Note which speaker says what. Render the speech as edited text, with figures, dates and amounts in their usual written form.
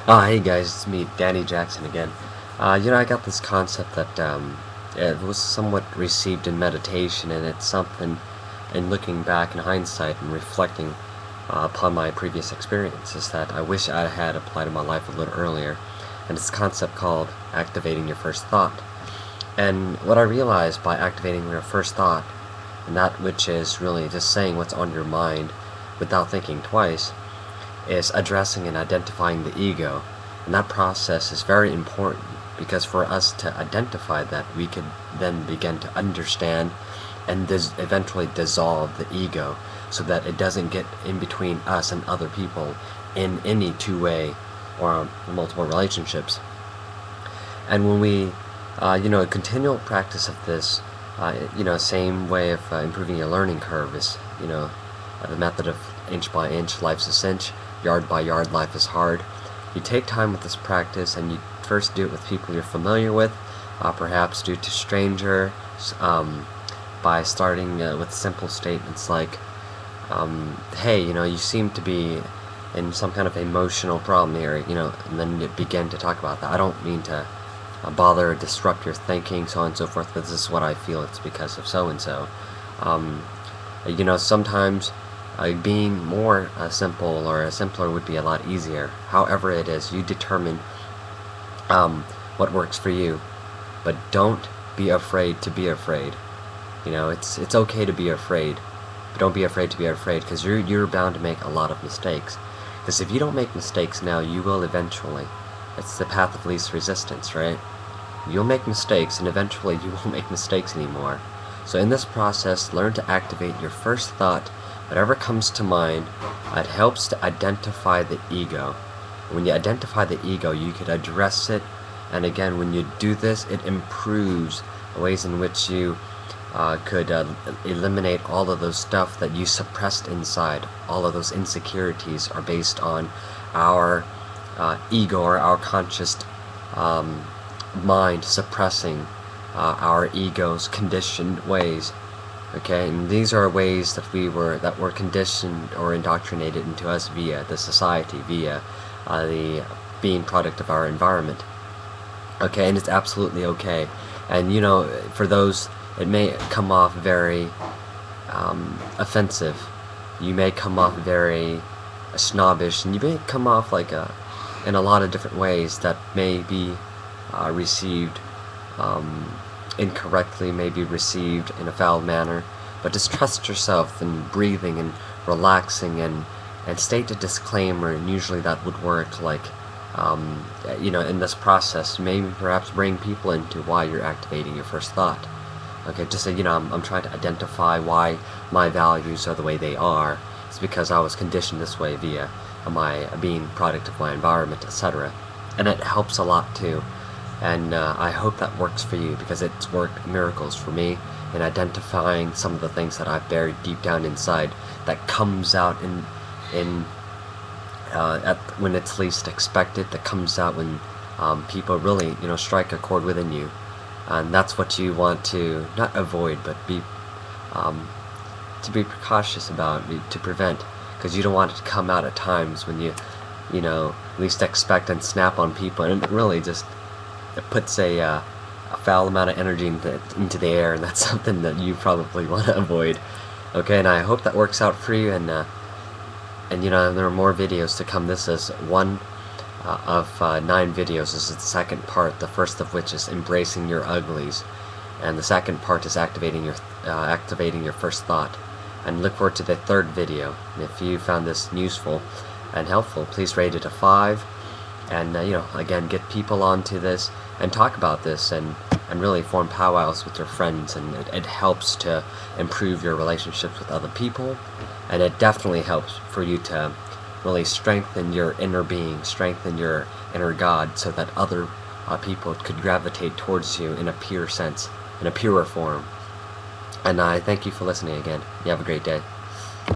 Speaker 1: Hey guys, it's me, Danny Jackson again. I got this concept that it was somewhat received in meditation, and it's something in looking back in hindsight and reflecting upon my previous experiences that I wish I had applied in my life a little earlier. And it's a concept called activating your first thought. And what I realized by activating your first thought, and that which is really just saying what's on your mind without thinking twice, is addressing and identifying the ego. And that process is very important because for us to identify that, we could then begin to understand and eventually dissolve the ego so that it doesn't get in between us and other people in any two-way or multiple relationships. And when we, a continual practice of this, same way of improving your learning curve is, the method of inch by inch, life's a cinch, yard by yard, life is hard. You take time with this practice, and you first do it with people you're familiar with, perhaps due to strangers, by starting with simple statements like, hey, you seem to be in some kind of emotional problem here, and then you begin to talk about that. I don't mean to bother or disrupt your thinking, so on and so forth, but this is what I feel, it's because of so-and-so. Sometimes being more simple or simpler would be a lot easier. However it is, you determine what works for you, but don't be afraid to be afraid. It's okay to be afraid, but don't be afraid to be afraid, because you're bound to make a lot of mistakes. Because if you don't make mistakes now, you will eventually. It's the path of least resistance, right? You'll make mistakes, and eventually you won't make mistakes anymore. So in this process, learn to activate your first thought. Whatever comes to mind, it helps to identify the ego. When you identify the ego, you could address it, and again, when you do this, it improves the ways in which you could eliminate all of those stuff that you suppressed inside. All of those insecurities are based on our ego, or our conscious mind suppressing our ego's conditioned ways. Okay, and these are ways that were conditioned or indoctrinated into us via the society, via the being product of our environment. Okay, and it's absolutely okay. And for those, it may come off very offensive. You may come off very snobbish, and you may come off like in a lot of different ways that may be received incorrectly, may be received in a foul manner. But just trust yourself in breathing and relaxing, and state a disclaimer, and usually that would work. Like in this process, maybe perhaps bring people into why you're activating your first thought. Okay, just say, I'm trying to identify why my values are the way they are. It's because I was conditioned this way via my being product of my environment, etc. And it helps a lot too. And I hope that works for you, because it's worked miracles for me in identifying some of the things that I've buried deep down inside that comes out when it's least expected, that comes out when people really strike a chord within you. And that's what you want to not avoid, but be precautious about, to prevent, because you don't want it to come out at times when you least expect and snap on people, and it really just puts a foul amount of energy into the air, and that's something that you probably want to avoid. Okay, and I hope that works out for you, and there are more videos to come. This is one of 9 videos. This is the second part, the first of which is embracing your uglies, and the second part is activating your first thought. And look forward to the third video. And if you found this useful and helpful, please rate it a 5, and again, get people onto this and talk about this, and really form powwows with your friends. And it helps to improve your relationships with other people, and it definitely helps for you to really strengthen your inner being, strengthen your inner God, so that other people could gravitate towards you in a pure sense, in a purer form. And I thank you for listening again. You have a great day.